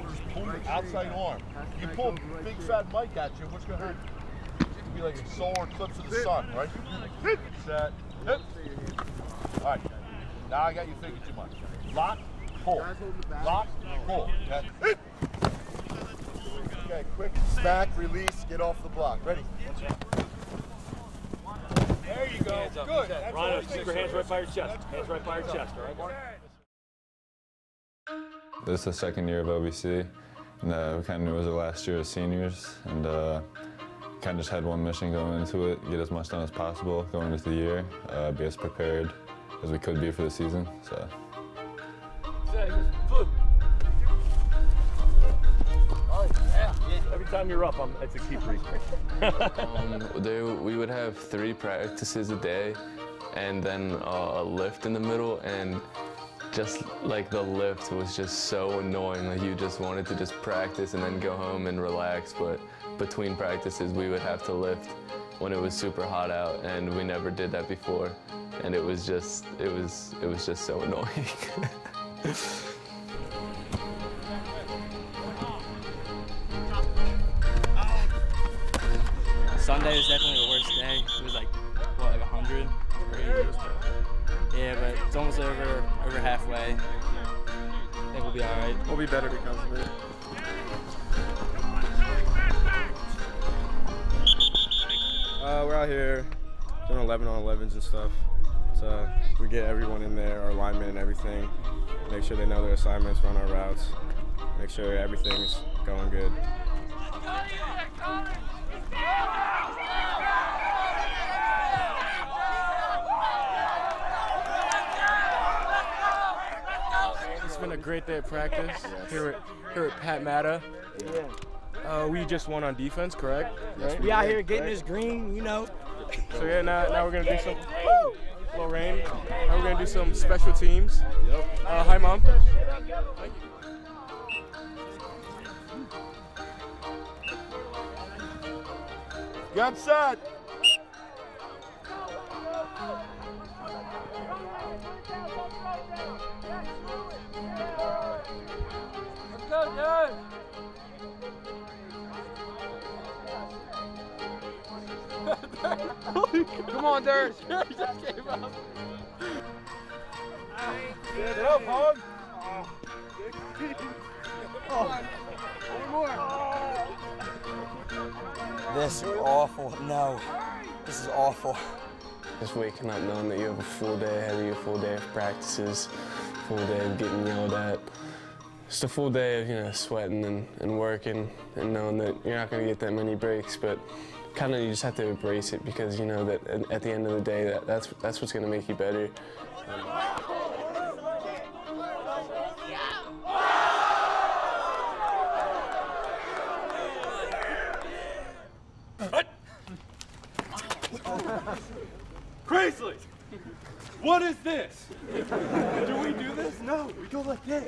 just pull your outside arm. You pull big fat Mike at you, what's going to happen? It'll be like a solar eclipse of the sun, right? Set, hip. All right, now I got you thinking too much. Lock, pull. Lock, pull. Okay, okay, quick smack, release, get off the block. Ready? There you go. Good. Rhino, keep your hands right by your chest. Hands right by your chest, all right? This is the second year of OBC, and we kind of knew it was our last year as seniors, and kind of just had one mission going into it: get as much done as possible going into the year, be as prepared as we could be for the season. So. Every time you're up, it's a keep We would have 3 practices a day, and then a lift in the middle, and just like the lift was just so annoying. Like you just wanted to just practice and then go home and relax, but between practices we would have to lift when it was super hot out, and we never did that before, and it was just so annoying. Sunday was definitely the worst day. It was like, what, like 100? Yeah, but it's almost over halfway. I think we'll be all right. We'll be better because of it. We're out here doing 11-on-11s and stuff. So we get everyone in there, our linemen and everything. Make sure they know their assignments, run our routes. Make sure everything's going good. It's been a great day of practice here at Pat Matta. We just won on defense, correct? Right? We out here getting this green, you know. So yeah, now we're gonna do some little rain. Now we're gonna do some special teams. Yep. Hi, Mom. Got set. Let's go, dude. Come on, Dirt. He just came up. Get up, Hog. One more. This is awful. No, this is awful. Just waking up knowing that you have a full day ahead of you, a full day of practices, full day of getting yelled at. Just a full day of, you know, sweating and working and knowing that you're not going to get that many breaks, but kind of you just have to embrace it because you know that at the end of the day, that's what's going to make you better. Crazy! What is this? Do we do this? No, we go like this.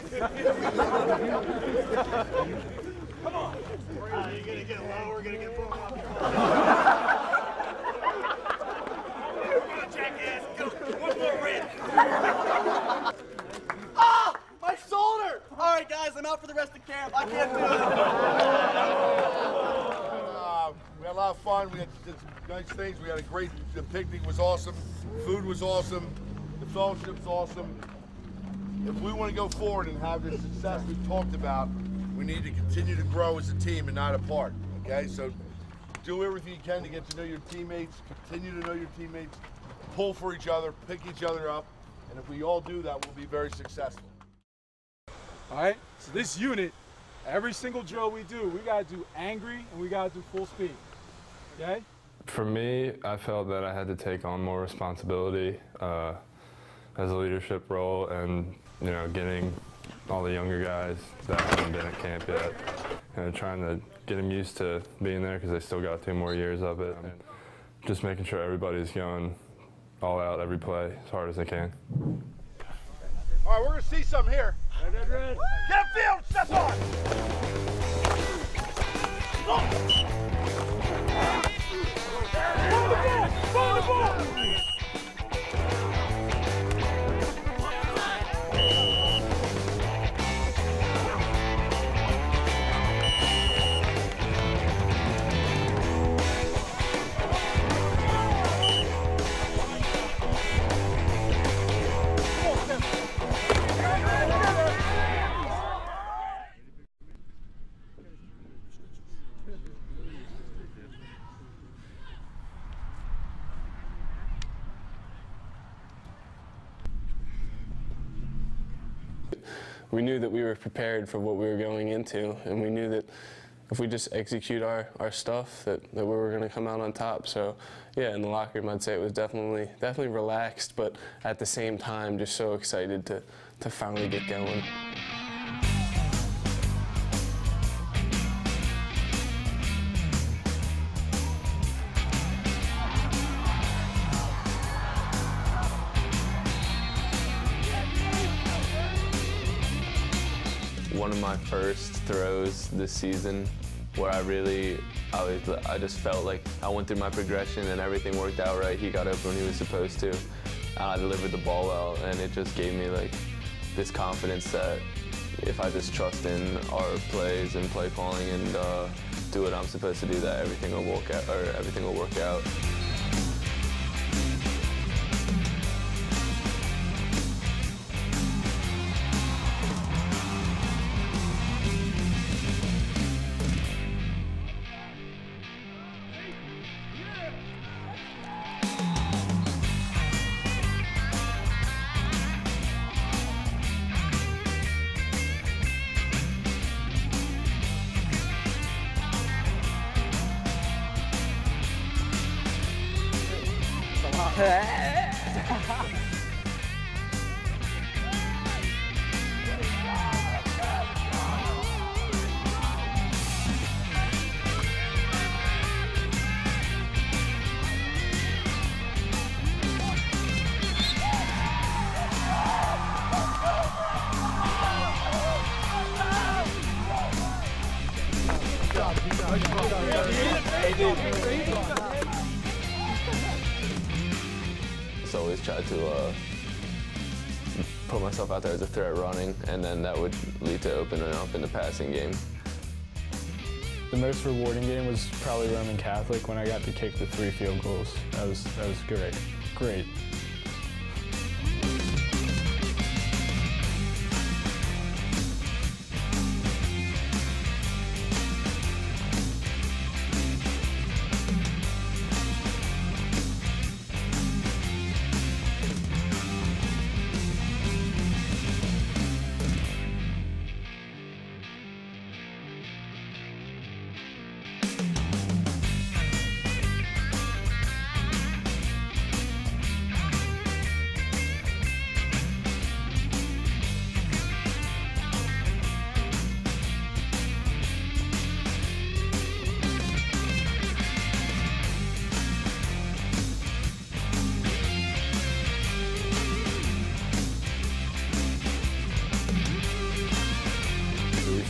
Come on. You're gonna get low, we're gonna get more. Jackass, go. One more rip. Ah! My shoulder! All right, guys, I'm out for the rest of camp. I can't do it. We had a lot of fun. We had did some nice things. We had a great, the picnic was awesome. Food was awesome. The fellowship was awesome. If we want to go forward and have the success we've talked about, we need to continue to grow as a team and not apart, okay? So do everything you can to get to know your teammates, continue to know your teammates, pull for each other, pick each other up, and if we all do that, we'll be very successful. All right, so this unit, every single drill we do, we gotta do angry and we gotta do full speed, okay? For me, I felt that I had to take on more responsibility as a leadership role, and you know, getting all the younger guys that haven't been at camp yet, and trying to get them used to being there because they still got 2 more years of it, and just making sure everybody's going all out every play as hard as they can. All right, we're gonna see something here. Red. Get upfield, step on. Follow the ball. we knew that we were prepared for what we were going into, and we knew that if we just execute our stuff, that we were going to come out on top. So, yeah, in the locker room, I'd say it was definitely relaxed, but at the same time, just so excited to finally get going. One of my first throws this season where I just felt like I went through my progression and everything worked out right. He got open when he was supposed to. I delivered the ball well, and it just gave me like this confidence that if I just trust in our plays and play calling and do what I'm supposed to do, that everything will work out. Just always tried to put myself out there as a threat running, and then that would lead to opening up in the passing game. The most rewarding game was probably Roman Catholic when I got to kick the 3 field goals. That was great. Great.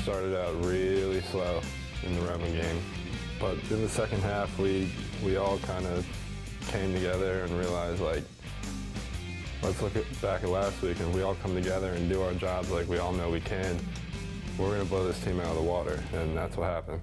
Started out really slow in the Roman game, but in the second half we all kind of came together and realized, like, let's look back at last week, and if we all come together and do our jobs like we all know we can, we're going to blow this team out of the water, and that's what happened.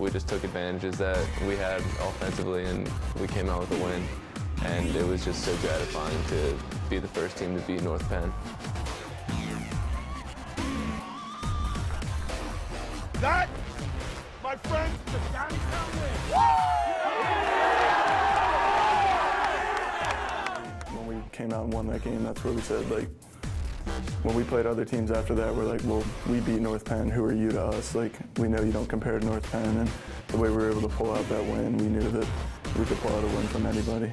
we just took advantages that we had offensively, and we came out with a win. And it was just so gratifying to be the first team to beat North Penn. That, my friends, is the DOWNINGTOWN win. When we came out and won that game, that's where we said, like, when we played other teams after that, we're like, well, we beat North Penn, who are you to us? Like, we know you don't compare to North Penn, and the way we were able to pull out that win, we knew that we could pull out a win from anybody.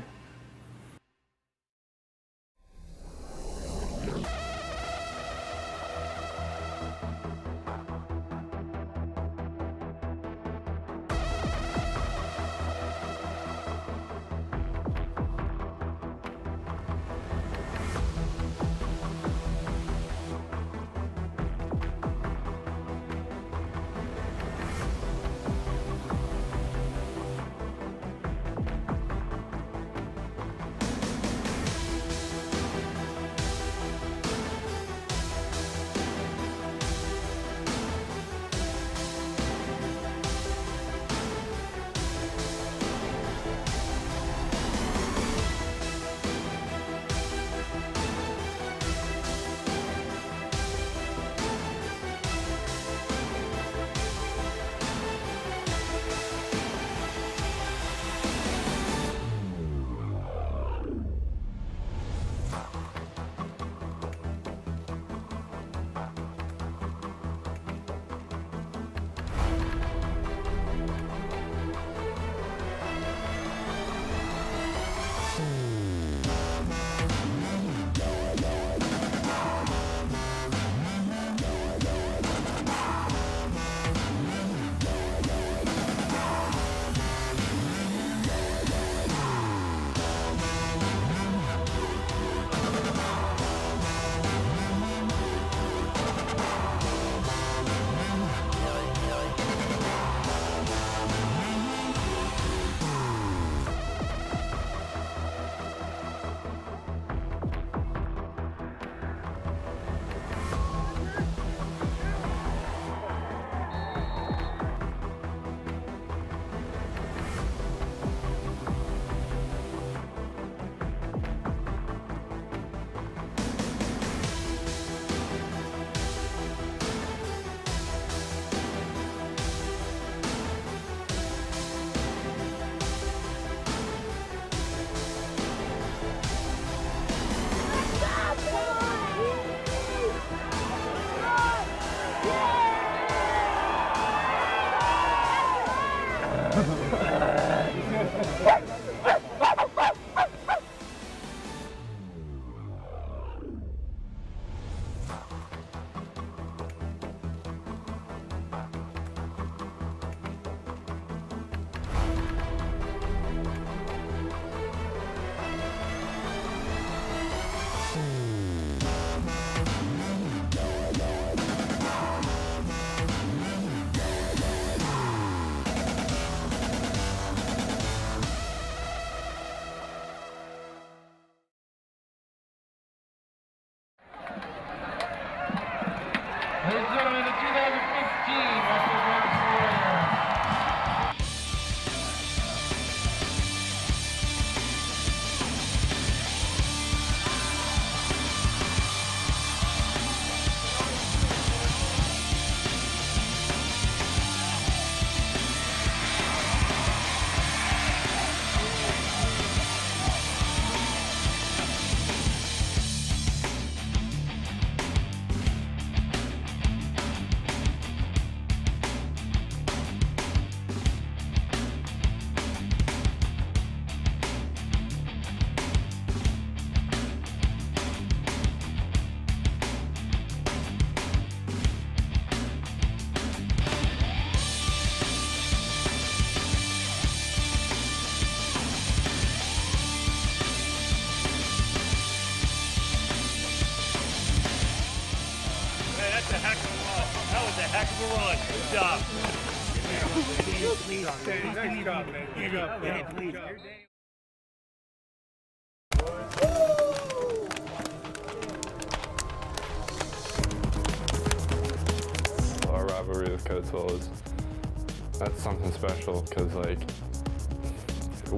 Ladies and gentlemen, the 2015 Western Women's Warrior. That's a heck of a run. That was a heck of a run. Good job. Nice job, man. Good job. Our rivalry with Coatesville is that's something special because, like,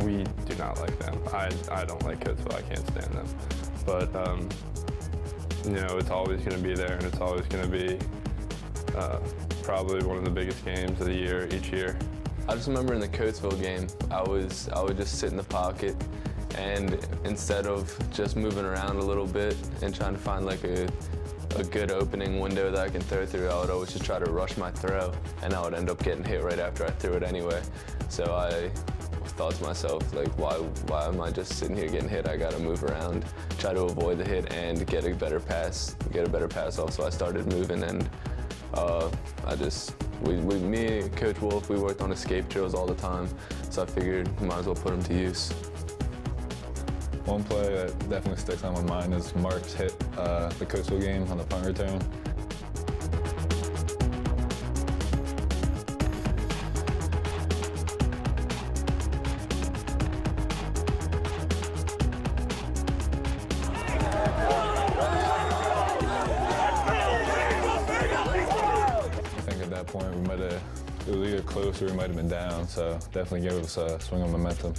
we do not like them. I don't like Coatesville. I can't stand them. But, you know, it's always going to be there, and it's always going to be probably one of the biggest games of the year each year. I just remember in the Coatesville game, I would just sit in the pocket, and instead of just moving around a little bit and trying to find like a good opening window that I can throw through, I would always just try to rush my throw, and I would end up getting hit right after I threw it anyway. So I thought to myself, like, why am I just sitting here getting hit? I got to move around, try to avoid the hit, and get a better pass off. So I started moving, and me and Coach Wolf, we worked on escape drills all the time, so I figured might as well put them to use. One play that definitely sticks on my mind is Mark's hit the Coatesville game on the punt return. Point, it was either close or we might have been down, so definitely gave us a swing of momentum.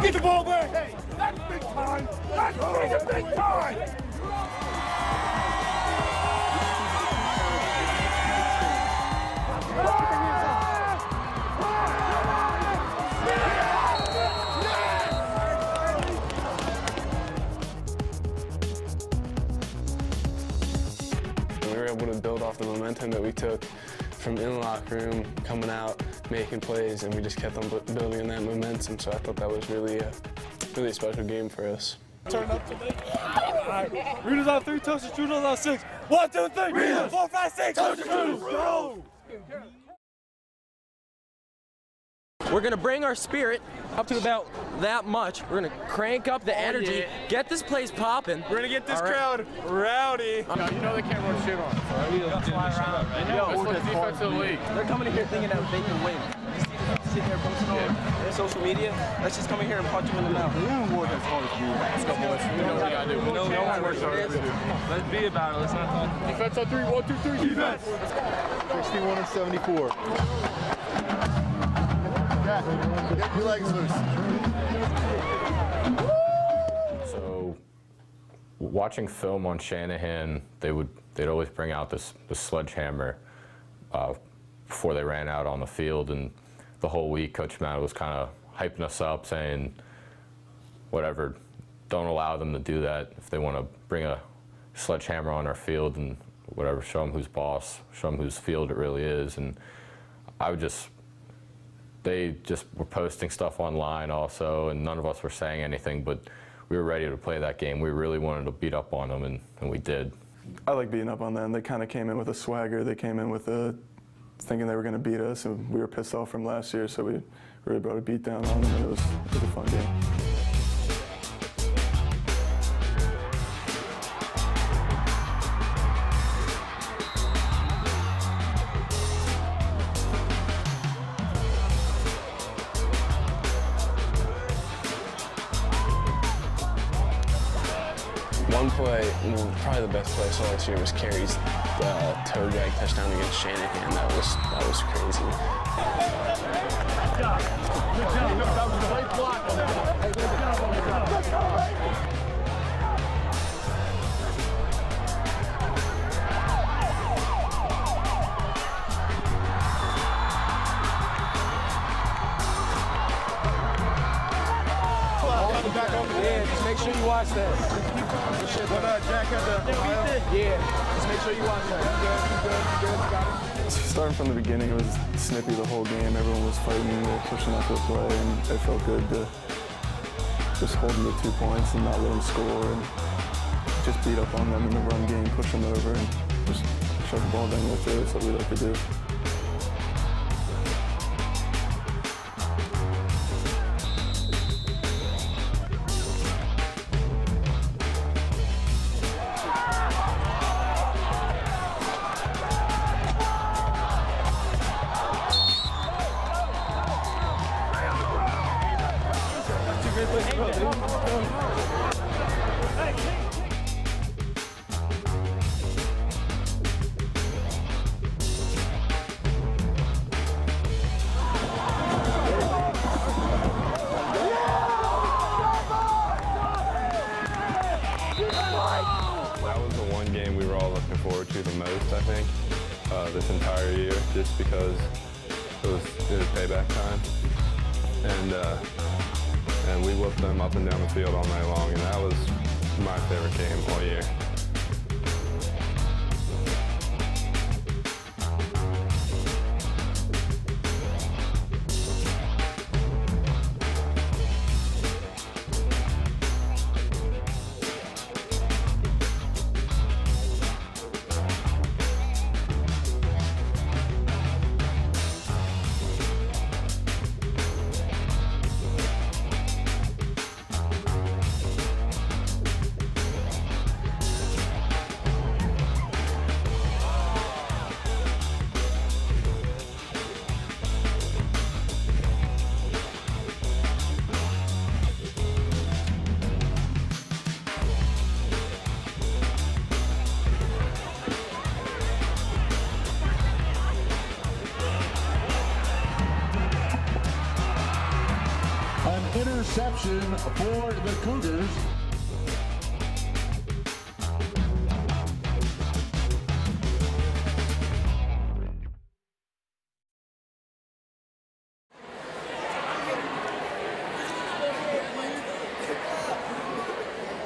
Get the ball back! Hey, that's big time! That's big time! We were able to build off the momentum that we took from in the locker room, coming out, making plays, and we just kept on building that momentum. So I thought that was really a special game for us. Turn up today. All right. Readers on 3, touches, shooters on 6. 1, 2, 3. Readers. 4, 5, 6. Touches, shooters. Go! We're going to bring our spirit up to about that much. We're going to crank up the energy, get this place popping. We're going to get this crowd rowdy. You know they can't run shit on us, right? That's fly around. It's the defense of the league. They're coming in here thinking that they can win. Sitting there posting on their social media. Let's just come in here and punch them in the mouth. We don't work as hard as you. Let's go, boys. We know what we got to do. We know one works hard as we do. Let's be about it. Let's not talk. Defense on 3. 1, 2, 3. Defense. 61 and 74. Get your legs loose. So, watching film on Shanahan, they'd always bring out the sledgehammer before they ran out on the field, and the whole week Coach Matt was kind of hyping us up, saying, whatever, don't allow them to do that. If they want to bring a sledgehammer on our field and whatever, show them who's boss, show them whose field it really is. And they just were posting stuff online also, and none of us were saying anything, but we were ready to play that game. We really wanted to beat up on them, and we did. I like beating up on them. They kind of came in with a swagger. They came in with thinking they were going to beat us, and we were pissed off from last year, so we really brought a beat down on them, and it was a fun game. One play, probably the best play I saw this year was Carey's toe drag touchdown against Shanahan. That was crazy. Good job. That was a great block. Hey, good job. Yeah, just make sure you watch that. What Jack had the Yeah, just make sure you watch that. You good, got it. Starting from the beginning, it was snippy the whole game. Everyone was fighting, pushing up the play, and it felt good to just hold them to 2 points and not let them score, and just beat up on them in the run game, push them over, and just shove the ball down their throats that we like to do. That was the one game we were all looking forward to the most, I think, this entire year, just because it was payback time. And we whooped them up and down the field all night long, and that was my favorite game all year. Interception for the Cougars.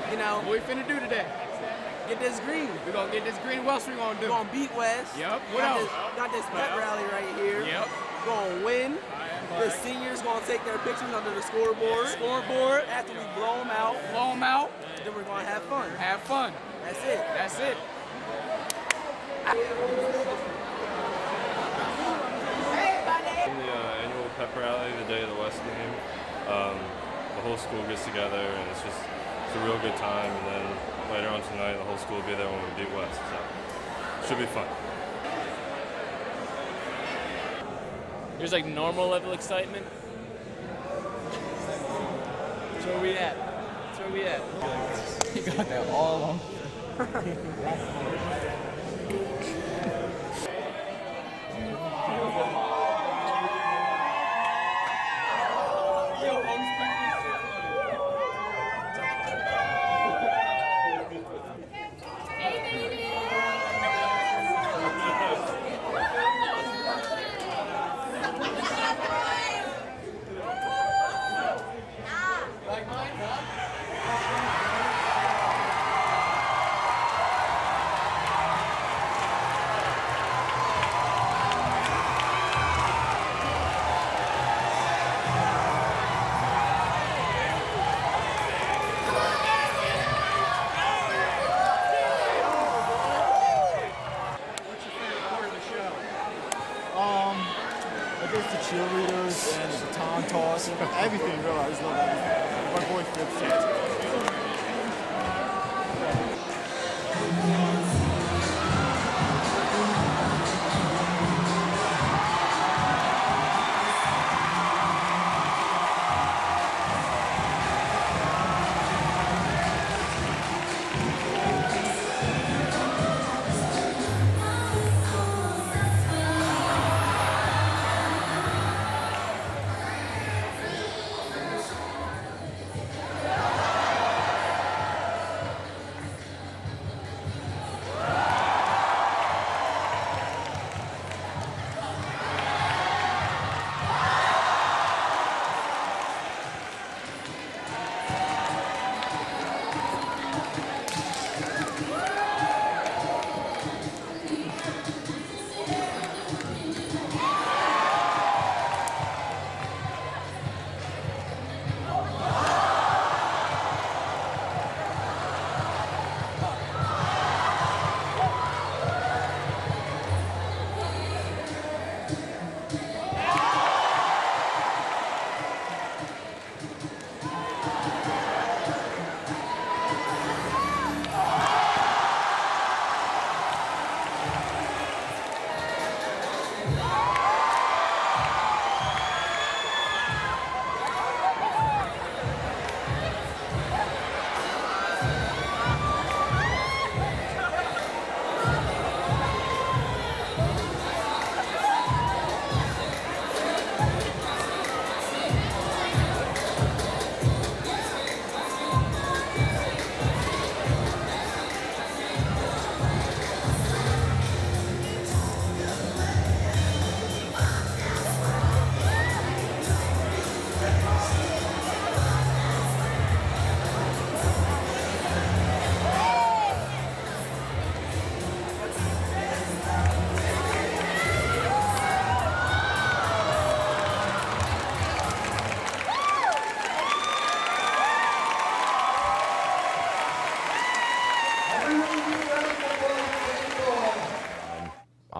You know, what we finna do today? Get this green. We're gonna get this green. What else we gonna do? We're gonna beat West. Yep. What else? Got this pep rally right here. Yep. We're gonna win. The seniors gonna take their pictures under the scoreboard. After we blow them out. Then we're gonna have fun. Have fun. That's it. That's it. In the annual pep rally, the day of the West game, the whole school gets together and it's a real good time. And then later on tonight, the whole school will be there when we beat West. So should be fun. There's like normal level excitement. That's where we at. That's where we at. You got that all on. I guess the cheerleaders and the baton toss, everything really. I just love everything. My boy Fitz.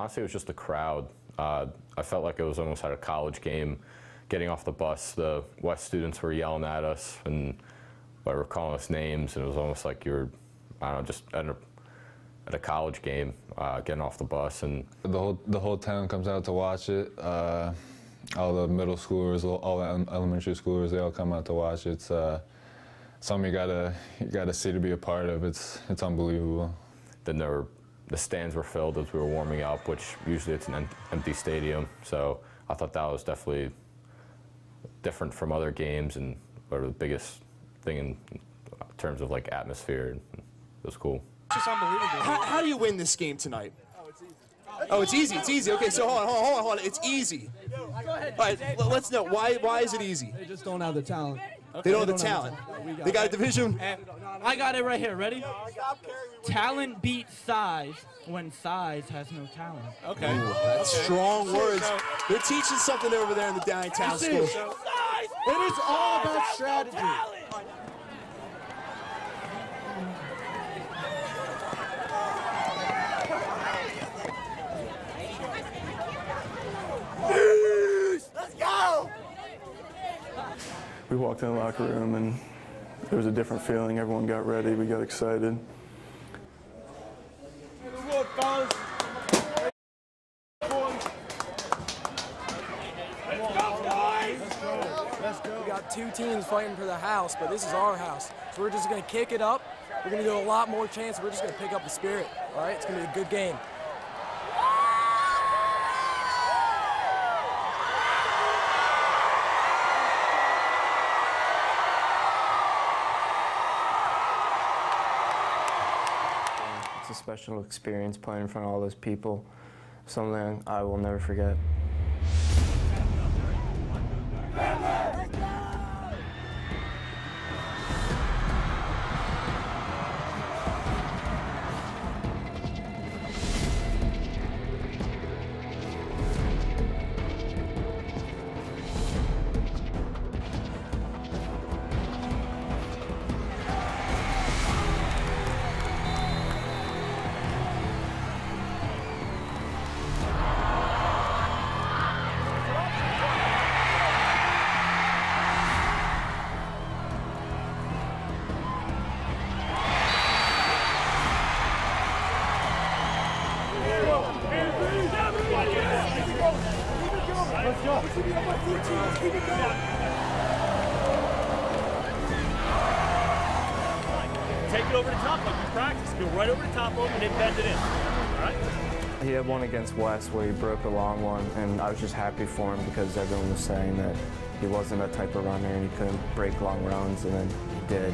Honestly, it was just the crowd. I felt like it was almost at a college game. Getting off the bus, the West students were yelling at us and they were calling us names, and it was almost like you were, I don't know, just at a college game, getting off the bus. And the whole town comes out to watch it. All the middle schoolers, all the elementary schoolers, they all come out to watch it. It's something you gotta see to be a part of. It's unbelievable. Then the stands were filled as we were warming up, which usually it's an empty stadium. So I thought that was definitely different from other games, and the biggest thing in terms of like atmosphere. It was cool. Just unbelievable. How do you win this game tonight? Oh, it's easy. It's easy. Okay, so hold on. It's easy. All right, let's know why is it easy? They just don't have the talent. They don't have the talent. They got a division. I got it right here. Ready? Talent beats size when size has no talent. Okay. Ooh, that's strong words. They're teaching something over there in the downtown school. It is all about strategy. Let's go! We walked in the locker room and there was a different feeling. Everyone got ready. We got excited. We got two teams fighting for the house, but this is our house. So we're just going to kick it up. We're going to do a lot more chance. We're just going to pick up the spirit. All right? It's going to be a good game. It's a special experience playing in front of all those people. Something I will never forget. Take it over the top like you practice. Go right over the top of him and then bend it in. All right? He had one against West where he broke a long one, and I was just happy for him because everyone was saying that he wasn't that type of runner and he couldn't break long runs, and then he did.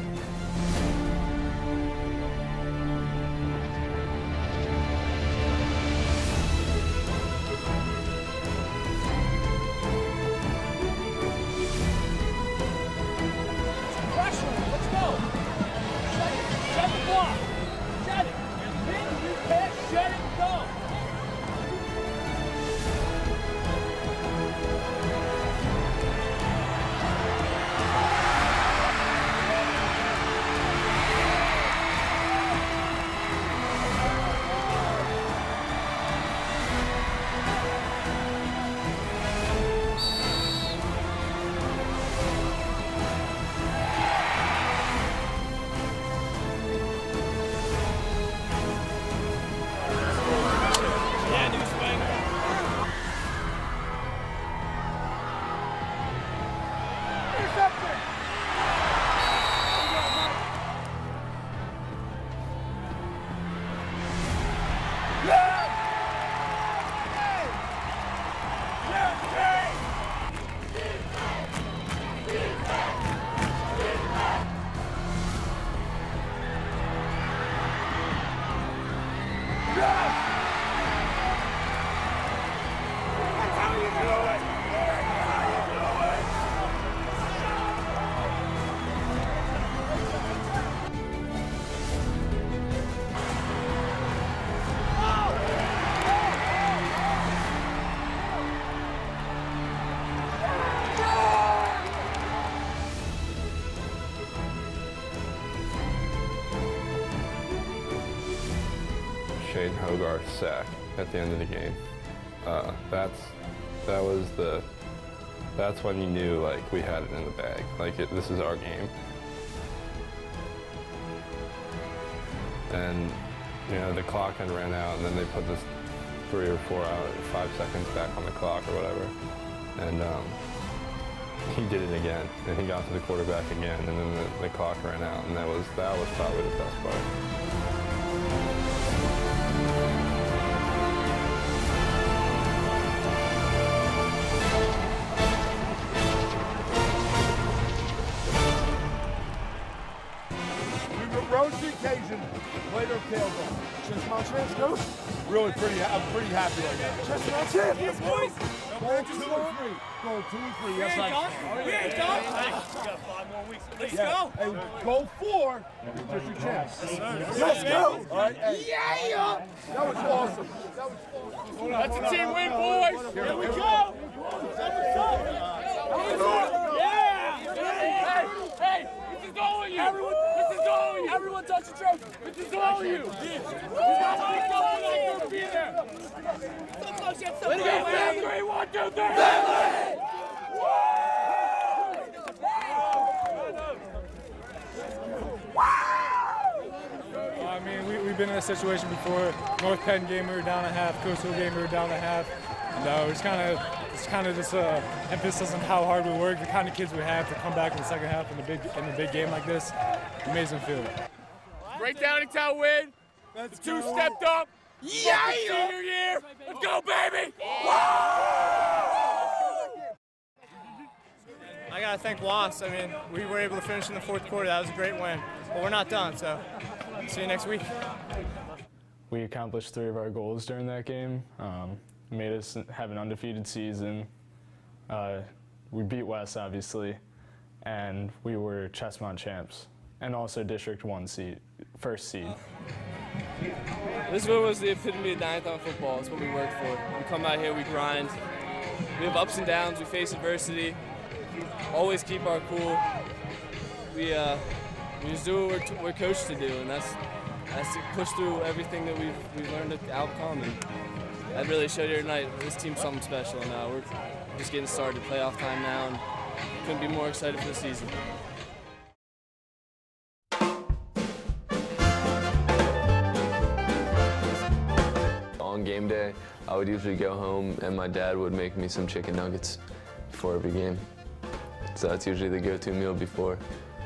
Shane Hogarth's sack at the end of the game. That's when you knew like we had it in the bag. Like this is our game. And you know the clock had ran out, and then they put this 3 or 4 hours, 5 seconds back on the clock or whatever, and he did it again, and he got to the quarterback again, and then the clock ran out, and that was probably the best part. Rose the occasion, played our tails off. Chestnut champs, go. Really I'm pretty happy right now. Chestnut champs, yes, boys. Goal 2 and 3. Goal 2 and 3. Yes, We ain't done. Hey, we got 5 more weeks. Let's go. Hey, goal 4, district champs. Let's go. All right. Hey. Yeah. That was awesome. That's a team win, boys. Here we go. Yeah. Hey, this is all of you. This is all of you. Everyone touch the trophy. This is all of you. You got to pick up when I can be there. So close yet so far. 3, 1, 2, 3. I mean, we've been in a situation before. North Penn game, we were down a half. Coastal game, we were down a half. And it's kind of just emphasis on how hard we work, the kind of kids we have to come back in the second half in a big game like this. Amazing feeling. Great Downingtown win. The 2 stepped up. Yeah! Senior year. Let's go, baby! I gotta thank Wass. I mean, we were able to finish in the 4th quarter. That was a great win. But we're not done, so see you next week. We accomplished 3 of our goals during that game. Made us have an undefeated season. We beat West, obviously, and we were Chestmont champs, and also District 1 seed, first seed. This win was the epitome of Downingtown football. It's what we work for. We come out here, we grind. We have ups and downs, we face adversity. Always keep our cool. We just do what we're coached to do, and that's to push through everything that we've learned to outcome. And that really showed here tonight. This team's something special, and we're just getting started. Playoff time now, and couldn't be more excited for the season. On game day, I would usually go home and my dad would make me some chicken nuggets before every game. So that's usually the go-to meal before.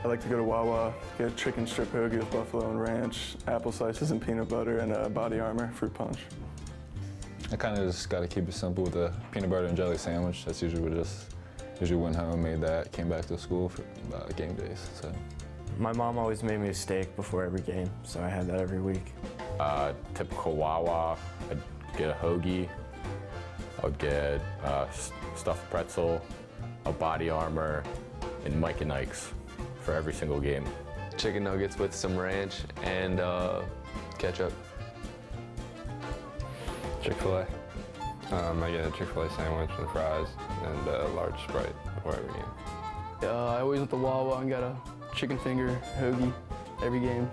I like to go to Wawa, get chicken strip hoagie with buffalo and ranch, apple slices and peanut butter, and body armor fruit punch. I kind of just got to keep it simple with a peanut butter and jelly sandwich. That's usually went home, made that, came back to school for game days. So. My mom always made me a steak before every game, so I had that every week. Typical Wawa, I'd get a hoagie, I would get stuffed pretzel, a body armor, and Mike and Ike's for every single game. Chicken nuggets with some ranch and ketchup. Chick-fil-A. I get a Chick-fil-A sandwich and fries and a large Sprite before every game. I always went to Wawa and got a chicken finger hoagie every game.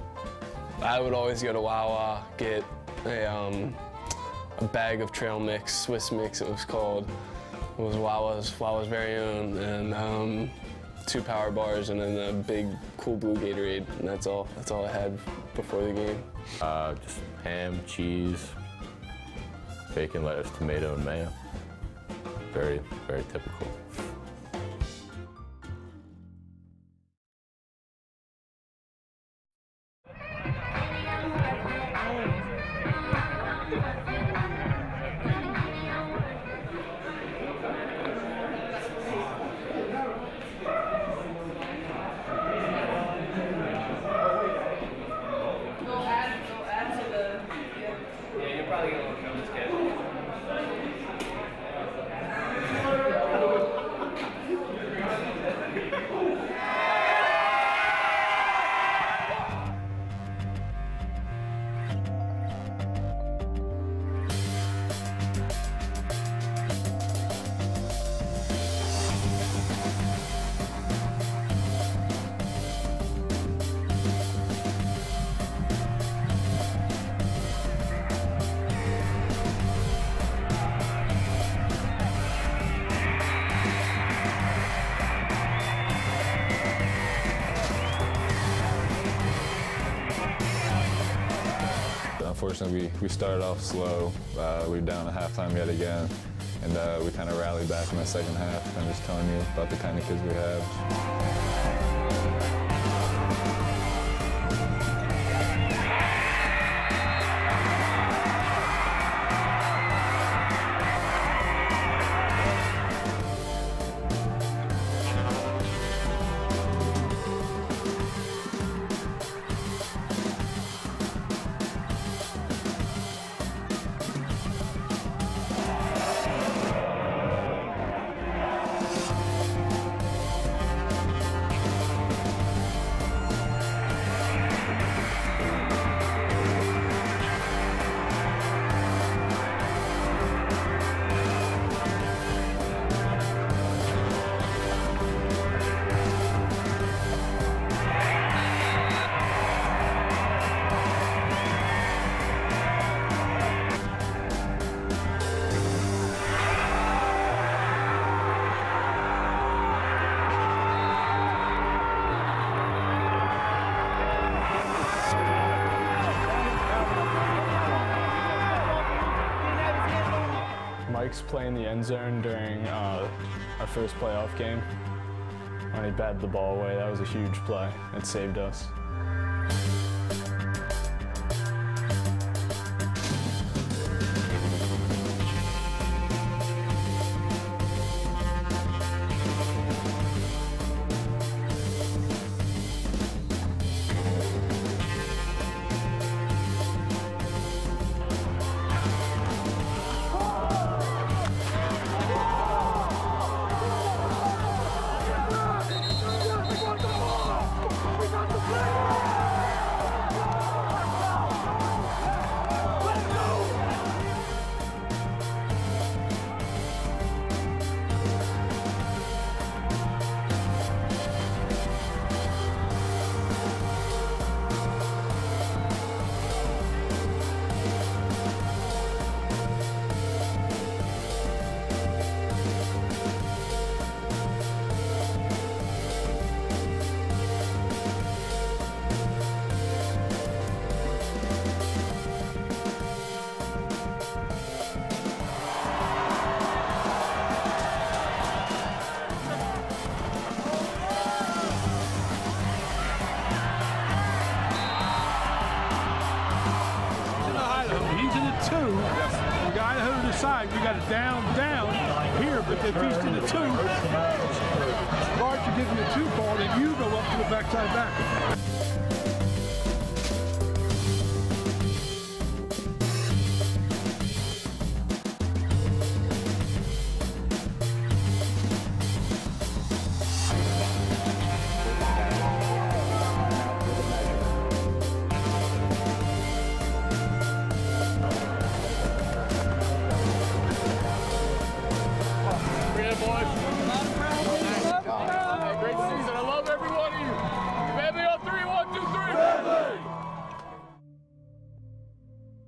I would always go to Wawa, get a bag of trail mix, Swiss mix it was called. It was Wawa's very own, and 2 power bars and then a big cool blue Gatorade, and that's all I had before the game. Just ham, cheese, bacon, lettuce, tomato, and mayo. Very, very typical. we started off slow. We were down at halftime yet again, and we kind of rallied back in the second half. I'm just telling you about the kind of kids we have. Mike's playing the end zone during our first playoff game. When he batted the ball away, that was a huge play. It saved us. Side. We got it down here, but if he's to the 2, Bart should give you a 2 ball, and you go up to the backside back.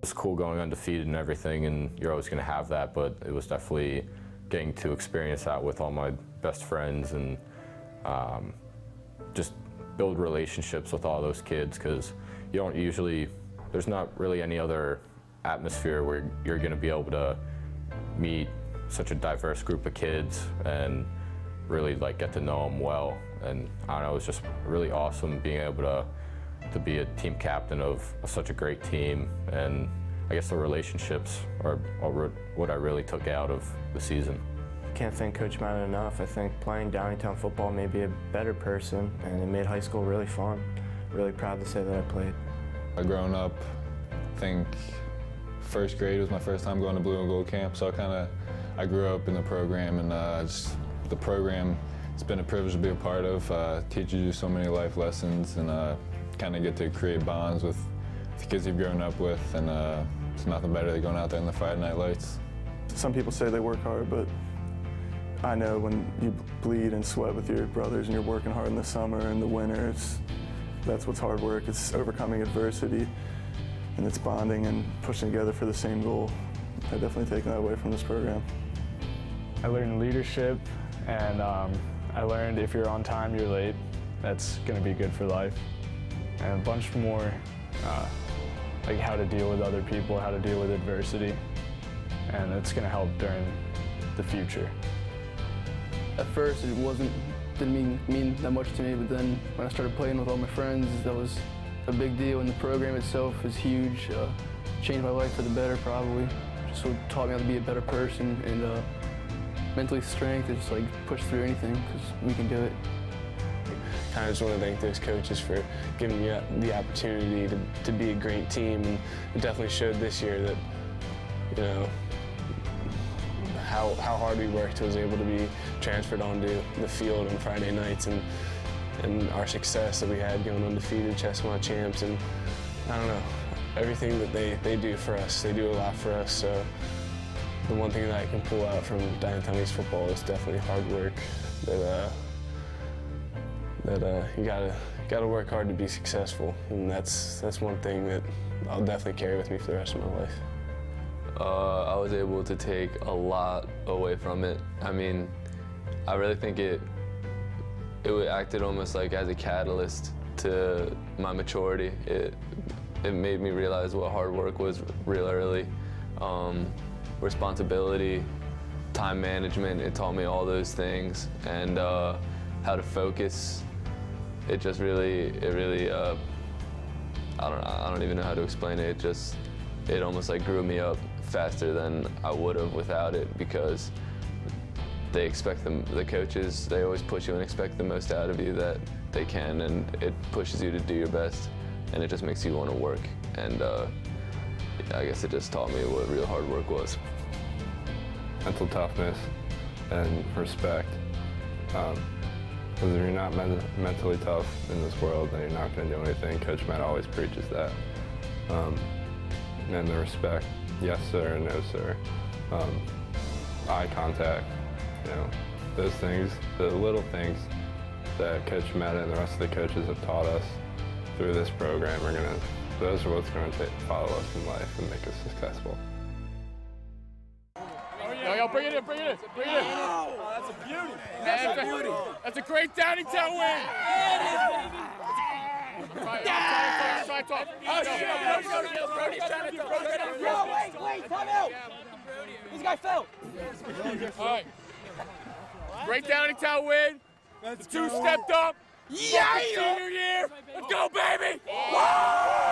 It's cool going undefeated and everything, and you're always going to have that, but it was definitely getting to experience that with all my best friends and just build relationships with all those kids, because you don't usually, there's not really any other atmosphere where you're going to be able to meet such a diverse group of kids and really like get to know them well. And I don't know, it was just really awesome being able to be a team captain of such a great team, and I guess the relationships are what I really took out of the season. Can't thank Coach Madden enough. I think playing Downingtown football made me a better person, and it made high school really fun. Really proud to say that I played. Growing up, I think first grade was my first time going to blue and gold camp, so I grew up in the program, and just the program, it's been a privilege to be a part of. Teaches you so many life lessons, and kind of get to create bonds with the kids you've grown up with, and it's nothing better than going out there in the Friday night lights. Some people say they work hard, but I know when you bleed and sweat with your brothers and you're working hard in the summer and the winter, that's what's hard work. It's overcoming adversity, and it's bonding and pushing together for the same goal. I've definitely taken that away from this program. I learned leadership, and I learned if you're on time, you're late. That's going to be good for life. And a bunch more like how to deal with other people, how to deal with adversity, and it's going to help during the future. At first, it didn't mean that much to me, but then when I started playing with all my friends, that was a big deal, and the program itself is huge. Changed my life for the better, probably. Just taught me how to be a better person, and mentally strength is just like push through anything, because we can do it. I just want to thank those coaches for giving me the opportunity to be a great team, and it definitely showed this year that, you know, how hard we worked. Was able to be transferred onto the field on Friday nights, and our success that we had going undefeated, Chesapeake champs, and I don't know, everything that they do for us. They do a lot for us. So the one thing that I can pull out from Downingtown East football is definitely hard work. That you gotta work hard to be successful, and that's one thing that I'll definitely carry with me for the rest of my life. I was able to take a lot away from it. I mean, I really think it acted almost like as a catalyst to my maturity. It made me realize what hard work was real early. Responsibility, time management, it taught me all those things, and how to focus. It just really, I don't even know how to explain it. It almost like grew me up faster than I would have without it, because they expect the coaches, they always push you and expect the most out of you that they can, and it pushes you to do your best, and it just makes you want to work. And I guess it just taught me what real hard work was. Mental toughness and respect. Because if you're not mentally tough in this world, then you're not going to do anything. Coach Matt always preaches that. And the respect, yes sir, no sir. Eye contact, you know, those things, the little things that Coach Matt and the rest of the coaches have taught us through this program those are what's going to follow us in life and make us successful. Yo, bring it in, bring it in, bring it in. Oh, that's a beauty. That's a beauty. That's a great Downingtown win. Try to talk. Yo, wait, time out. This guy fell. All right. Great Downingtown win. The two stepped up. Yeah. Senior year. Let's go, baby. Woo!